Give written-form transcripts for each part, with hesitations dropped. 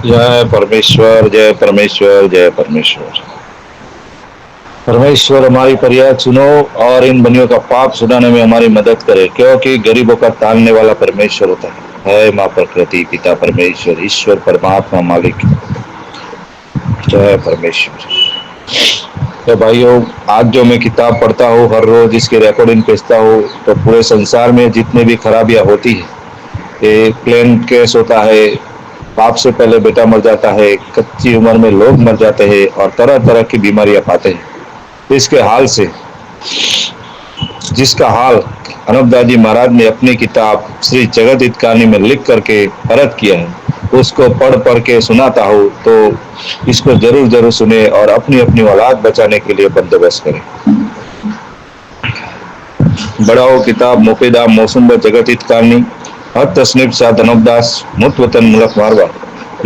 जय परमेश्वर, जय परमेश्वर, जय परमेश्वर। परमेश्वर हमारी फरियाद सुनो और इन बनियों का पाप सुनाने में हमारी मदद करे, क्योंकि गरीबों का तालने वाला परमेश्वर होता है माँ प्रकृति, पिता परमेश्वर, ईश्वर परमात्मा मालिक। जय परमेश्वर। तो भाइयों, आज जो मैं किताब पढ़ता हूँ, हर रोज इसकी रिकॉर्डिंग भेजता हूँ, तो पूरे संसार में जितने भी खराबियां होती है, ये प्लेन केस होता है, बाप से पहले बेटा मर जाता है, कच्ची उम्र में लोग मर जाते हैं और तरह तरह की बीमारियां पाते हैं। इसके हाल से जिसका हाल अनूपदास जी महाराज ने अपनी किताब श्री जगत हित कहानी में लिख करके अर्थ किया है, उसको पढ़ पढ़ के सुनाता हूँ, तो इसको जरूर जरूर सुने और अपनी अपनी औलाद बचाने के लिए बंदोबस्त करें। बड़ाओ किताब मुफीदा मौसम व जगत हित कहानी, हर तस्नीफ शाह अनूपदास, मुत वतन मुल्क मारवा।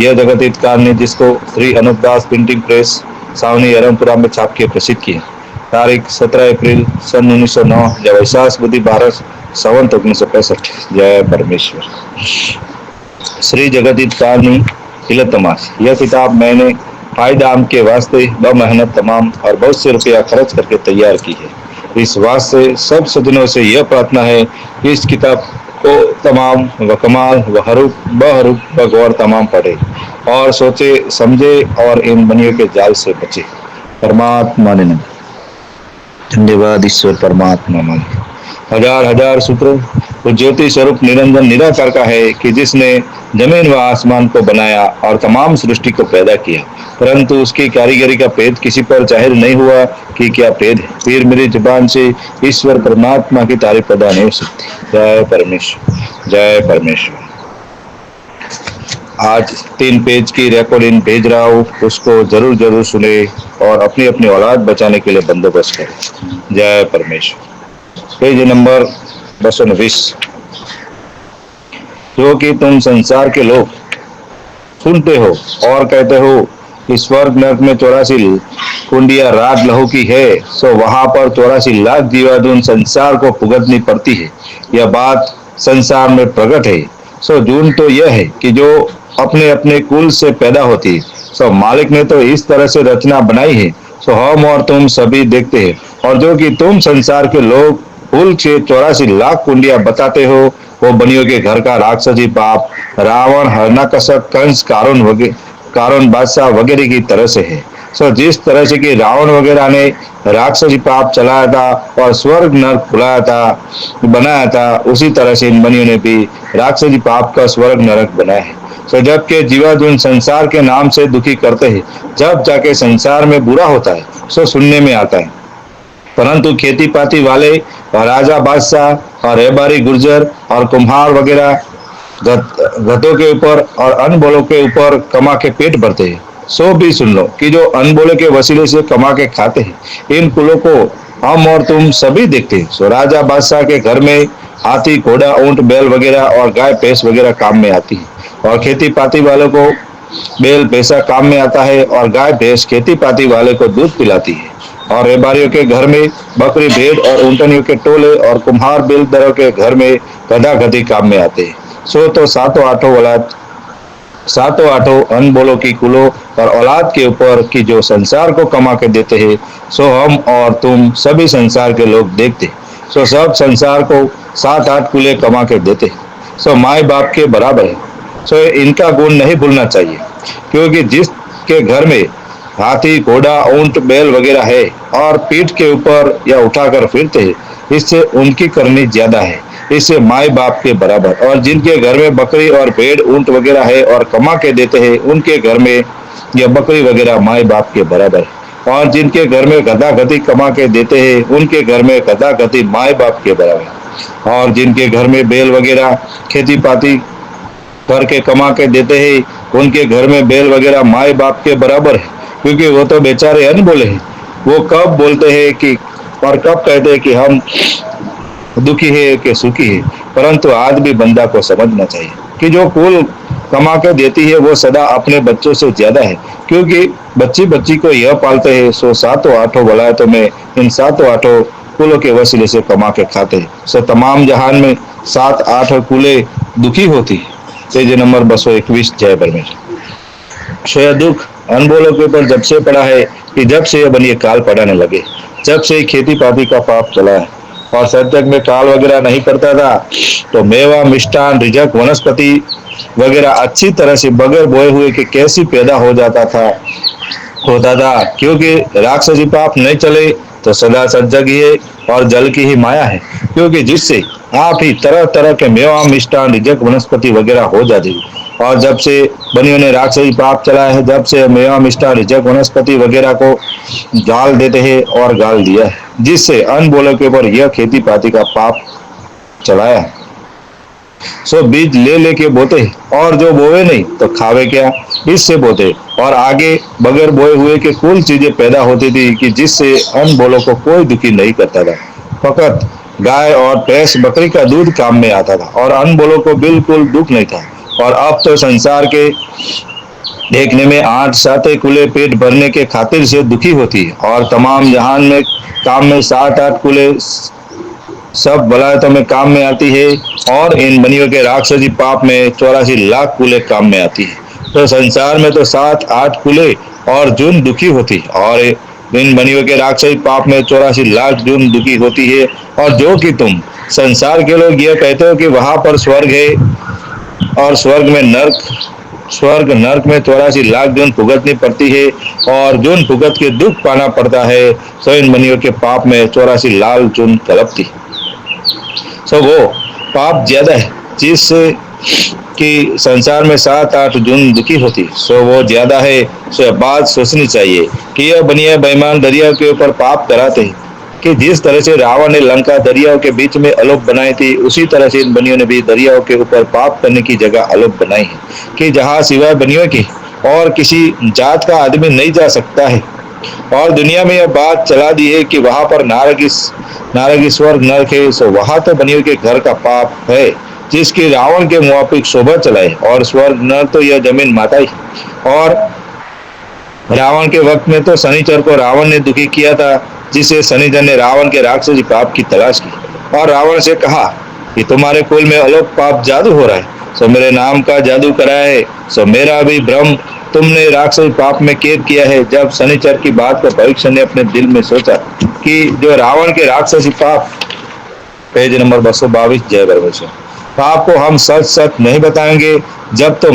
यह जगत हित कहानी जिसको श्री अनूपदास प्रिंटिंग प्रेस सावनी अरमपुरा में छाप के प्रसिद्ध की, तारीख 17 अप्रैल सन 1909, जय वैशाख बुद्धि 12 संवत 1965। जय परमेश्वर। श्री जगत हित कहानी इलतमास, यह किताब मैंने फायदा आम के वास्ते मेहनत तमाम और बहुत से रुपया खर्च करके तैयार की है। इस वास्ते सब सज्जनों से यह प्रार्थना है कि इस किताब को तमाम व कमाल व हरूफ बहरूफ व गौर तमाम पढ़े और सोचे समझे और इन बनियों के जाल से बचे। परमात्मा ने धन्यवाद ईश्वर परमात्मा मालिक। हजार हजार सूत्र वो ज्योति स्वरूप निरंजन निराकार का है कि जिसने जमीन व आसमान को बनाया और तमाम सृष्टि को पैदा किया, परंतु उसकी कारीगरी का भेद किसी पर जाहिर नहीं हुआ कि क्या भेद है। फिर मेरी जुबान से ईश्वर परमात्मा की तारीफ अदा नहीं हो सकती। जय परमेश्वर, जय परमेश्वर। आज 3 पेज की रिकॉर्डिंग भेज रहा हूँ, उसको जरूर जरूर सुने और अपनी अपनी औलाद बचाने के लिए बंदोबस्त करें। जय परमेश्वर। Page number 220। जो कि तुम संसार के लोग सुनते हो और कहते हो कि स्वर्ग नरक में 84 कुंडिया राज लहू की है, सो वहां पर 84 लाख जीवादुन संसार को भुगतनी पड़ती है। यह बात संसार में प्रकट है। सो जून तो यह है कि जो अपने अपने कुल से पैदा होती है, सो मालिक ने तो इस तरह से रचना बनाई है, सो हम और तुम सभी देखते हैं। और जो कि तुम संसार के लोग कुल से 84 लाख कुंडिया बताते हो, वो बनियों के घर का राक्षसी पाप रावण, हरणाकशक, कंस, कारून बादशाह वगैरह की तरह से है। सो जिस तरह से कि रावण वगैरह ने राक्षसी पाप चलाया था और स्वर्ग नरक बुलाया था, बनाया था, उसी तरह से इन बनियों ने भी राक्षसी पाप का स्वर्ग नरक बनाया है। सो जबकि जीवादुन संसार के नाम से दुखी करते हैं, जब जाके संसार में बुरा होता है, सो सुनने में आता है। परंतु खेती पाती वाले और राजा बादशाह और रेबारी गुर्जर और कुम्हार वगैरह गधों के ऊपर और अनबोलों के ऊपर कमा के पेट भरते हैं। सो भी सुन लो कि जो अनबोले के वसीले से कमा के खाते हैं, इन कुलों को हम और तुम सभी देखते हैं। सो राजा बादशाह के घर में हाथी, घोड़ा, ऊंट, बैल वगैरह और गाय भैंस वगैरह काम में आती है, और खेती पाती वालों को बैल भैंसा काम में आता है और गाय भैंस खेती पाती वाले को दूध पिलाती है। और रेबारियों के घर में बकरी, भेड़ और ऊंटनियों के टोले, और कुम्हार बेलदरों के घर में गधा गधी काम में आते हैं। सो तो सातों आठों अनबोलों की कुलों और औलाद के ऊपर की जो संसार को कमा के देते हैं, सो हम और तुम सभी संसार के लोग देखते। सो सब संसार को 7-8 कुले कमा के देते, सो माए बाप के बराबर है। सो इनका गुण नहीं भूलना चाहिए, क्योंकि जिसके घर में हाथी, घोड़ा, ऊंट, बैल वगैरह है और पीठ के ऊपर या उठाकर फिरते हैं, इससे उनकी करनी ज्यादा है, इससे माए बाप के बराबर। और जिनके घर में बकरी और भेड़, ऊंट वगैरह है और कमा के देते हैं, उनके घर में यह बकरी वगैरह माए बाप के बराबर है। और जिनके घर में गधा गधी कमा के देते हैं, उनके घर में गधा गधी माए बाप के बराबर। और जिनके घर में बैल वगैरह खेती पाती करके कमा के देते हैं, उनके घर में बैल वगैरह माए बाप के बराबर है, क्योंकि वो तो बेचारे अनबोले हैं। वो कब बोलते हैं कि और कब कहते हैं कि हम दुखी है कि सुखी है। परंतु आज भी बंदा को समझना चाहिए कि जो कुल कमा के देती है वो सदा अपने बच्चों से ज्यादा है, क्योंकि बच्ची बच्ची को यह पालते हैं। सो 7-8 वलायतों में इन 7-8 कुलों के वसीले से कमा के खाते हैं। सो तमाम जहान में 7-8 कुले दुखी होती है। Page number 221। जय परमेश्वर। सो यह दुख अनबोलों के ऊपर जब से पड़ा है कि जब से यह बनिए काल पड़ाने लगे, जब से खेती पाती का पाप चला है। और सतयुग में काल वगैरह नहीं पड़ता था तो मेवा, मिष्ठान, रिजक, वनस्पति वगैरह अच्छी तरह से बगैर बोए हुए के कैसी पैदा हो जाता था, होता था। क्योंकि राक्षसी पाप नहीं चले तो सदा सजग ही है और जल की ही माया है। क्योंकि जिससे आप ही तरह तरह के मेवा, मिष्ठान, रिजक, वनस्पति वगैरह हो जाती। और जब से बनियों ने राक्षसी पाप चला है, जब से मेवा, मिष्ठान, रिजक, वनस्पति वगैरह को गाल देते हैं और गाल दिया है, जिससे अनबोलों के ऊपर यह खेती पाती का पाप चलाया है। सो बीज ले लेके बोते और जो बोवे नहीं तो खावे क्या, इससे बोते। और आगे बगैर बोए हुए के कुल चीजें पैदा होती थी कि जिससे अनबोलों को कोई दुखी नहीं करता था। फकत गाय और भैंस, बकरी का दूध काम में आता था और अनबोलों को बिल्कुल दुख नहीं था। और अब तो संसार के देखने में 8 कुले पेट भरने के खातिर से दुखी होती है और तमाम जहान में काम में 7-8 कुले सब बलायतों में काम में आती है। और इन बनियों के राक्षसी पाप में 84 लाख कुले काम में आती है। तो संसार में तो 7-8 कुले और जून दुखी होती है और इन बनियों के राक्षसी पाप में 84 लाख जून दुखी होती है। और जो कि तुम संसार के लोग यह कहते हो कि वहां पर स्वर्ग है और स्वर्ग नर्क में 84 लाख जून भुगतनी पड़ती है और जून भुगत के दुख पाना पड़ता है। सो इन बनियों के पाप में 84 लाख जून तड़पती। सो वो पाप ज्यादा है जिससे कि संसार में 7-8 जून दुखी होती, सो वो ज्यादा है। सो बात सोचनी चाहिए कि यह बनिया बेईमान दरिया के ऊपर पाप कराते हैं कि जिस तरह से रावण ने लंका दरियाओं के बीच में अलोप बनाई थी, उसी तरह से इन बनियों ने भी दरियाओं के ऊपर पाप करने की जगह अलोप बनाई है कि जहाँ सिवाय बनियों के और किसी जात का आदमी नहीं जा सकता है। और दुनिया में यह बात चला दी है कि वहां पर स्वर्ग नरक है। सो वहां तो बनियों के घर का पाप है जिसकी रावण के मुआफिक शोभा चलाए। और स्वर्ग नरक तो यह जमीन माता ही। और रावण के वक्त में तो शनिचर को रावण ने दुखी किया था, जिसे शनिचर ने रावण के राक्षसी पाप की तलाश की और रावण से कहा कि तुम्हारे कुल में अलोक पाप जादू हो रहा है, सो मेरे नाम का जादू कराया है। सो मेरा भी भ्रम तुमने राक्षसी पाप में कैद किया है। जब शनिचर की बात को भविष्य ने अपने दिल में सोचा कि जो रावण के राक्षसी पाप, पेज नंबर 222, जय परमेश्वर, पाप को हम सच सच नहीं बताएंगे जब तो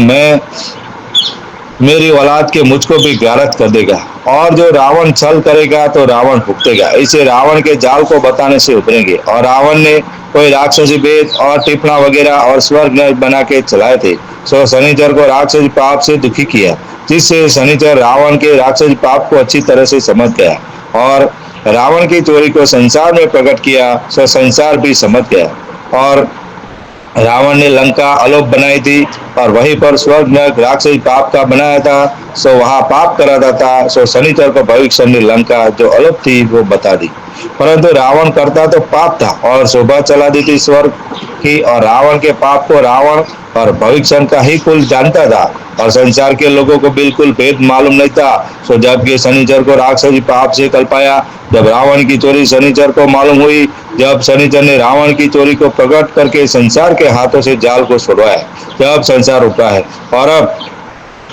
मेरी औलाद के मुझको भी गारत कर देगा। और जो रावण छल करेगा तो रावण भुगतेगा। इसे रावण के जाल को बताने से उतरेंगे। और रावण ने कोई राक्षसी वेद और टिप्पणा वगैरह और स्वर्ग बना के चलाए थे। सो शनिचर को राक्षसी पाप से दुखी किया, जिससे शनिचर रावण के राक्षसी पाप को अच्छी तरह से समझ गया और रावण की चोरी को संसार में प्रकट किया। सो संसार भी समझ गया और रावण ने लंका अलोप बनाई थी और वहीं पर स्वर्ग नरक राक्षसी पाप का बनाया था। सो वहां पाप कराता था। सो शनिचर को भविष्य ने लंका जो अलोप थी वो बता दी, परंतु रावण करता तो पाप था और शोभा चला दी थी स्वर्ग की। और रावण के पाप को रावण और भविष्य का ही कुल जानता था और संसार के लोगों को बिल्कुल भेद मालूम नहीं था। सो जबकि शनिचर को राक्षसी पाप से कल्पाया। जब रावण की चोरी शनिचर को मालूम हुई, जब शनिचर ने रावण की चोरी को प्रकट करके संसार के हाथों से जाल को छुड़वाया, जब संसार उठा है। और अब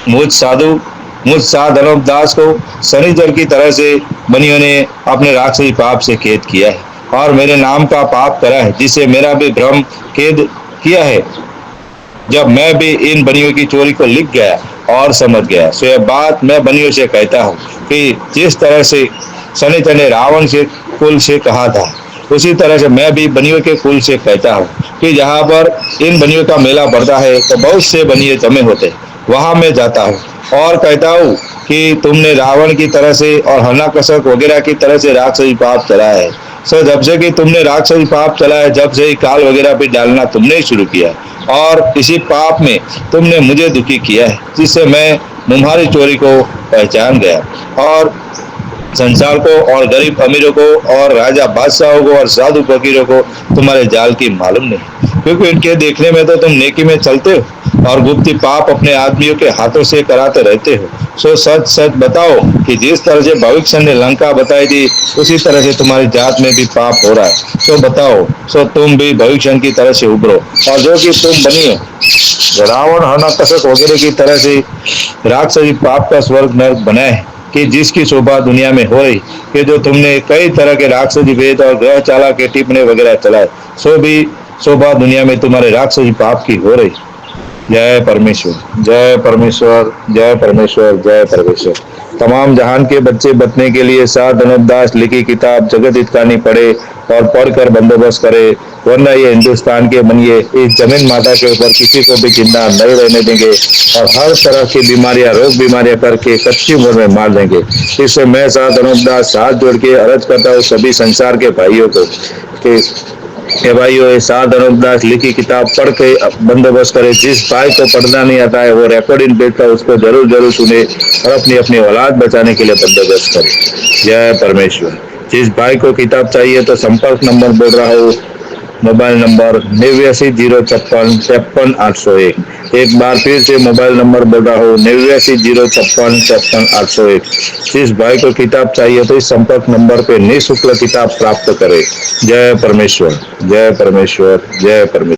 मुझ साधनव दास को शनिचर की तरह से बनियों ने अपने राक्षसी पाप से खेद किया है और मेरे नाम का पाप करा है, जिससे मेरा भी भ्रम खेद किया है। जब मैं भी इन बनियों की चोरी को लिख गया और समझ गया, सो यह बात मैं बनियों से कहता हूँ कि जिस तरह से शनिचर ने रावण के कुल से कहा था, उसी तरह से मैं भी बनियों के कुल से कहता हूँ कि जहाँ पर इन बनियों का मेला बढ़ता है तो बहुत से बनिए जमे होते, वहां मैं जाता हूँ और कहता हूँ कि तुमने रावण की तरह से और हरणाकशक वगैरह की तरह से राक्षसी पाप चलाया है। सो जब से कि तुमने राक्षसी पाप चलाया, जब से काल वगैरह भी डालना तुमने ही शुरू किया और इसी पाप में तुमने मुझे दुखी किया है, जिससे मैं तुम्हारी चोरी को पहचान गया और संसार को और गरीब अमीरों को और राजा बादशाहों को और साधु फकीरों को तुम्हारे जाल की मालूम नहीं, क्योंकि इनके देखने में तो तुम नेकी में चलते हो और गुप्ती पाप अपने आदमियों के हाथों से कराते रहते हो। सो सच सच बताओ कि जिस तरह से भविष्य ने लंका बताई थी, उसी तरह से तुम्हारी जात में भी पाप हो रहा है। सो बताओ, सो तुम भी भविष्य की तरह से उभरो, और जो कि तुम बनी हो रावण हरणाकशक वगैरह की तरह से राक्षसी पाप का स्वर्ग नर्क बनाए है, कि जिसकी शोभा दुनिया में हो रही, कि जो तुमने कई तरह के राक्षसी वेद और ग्रह चाला के टिप्पणी वगैरह चलाए, सो भी शोभा दुनिया में तुम्हारे राक्षसी पाप की हो रही। जय परमेश्वर, जय परमेश्वर, जय परमेश्वर, जय परमेश्वर। तमाम जहान के बच्चे बचने के लिए सात धनुर्दास लिखी किताब जगत हितकानी पढ़े और पढ़कर बंदोबस्त करे, वरना ये हिंदुस्तान के बनिए इस जमीन माता के ऊपर किसी को भी जिंदा नहीं रहने देंगे और हर तरह की बीमारियां रोग बीमारियां करके कच्ची उम्र में मार देंगे। इससे मैं सात धनुर्दास हाथ जोड़ के अर्ज करता हूँ सभी संसार के भाइयों को कि ये भाइयों, ये सात धनुर्दास लिखी किताब पढ़ के बंदोबस्त करे। जिस भाई को पढ़ना नहीं आता है वो रिकॉर्डिंग देखकर उसको जरूर जरूर सुने और अपनी अपनी औलाद बचाने के लिए बंदोबस्त करे। जय परमेश्वर। जिस भाई को किताब चाहिए तो संपर्क नंबर बोल रहा हूँ, मोबाइल नंबर 890655 एक बार फिर से मोबाइल नंबर बोल रहा हूँ, 890655 जिस भाई को किताब चाहिए तो इस संपर्क नंबर पे निःशुल्क किताब प्राप्त करे। जय परमेश्वर, जय परमेश्वर, जय परमेश्वर।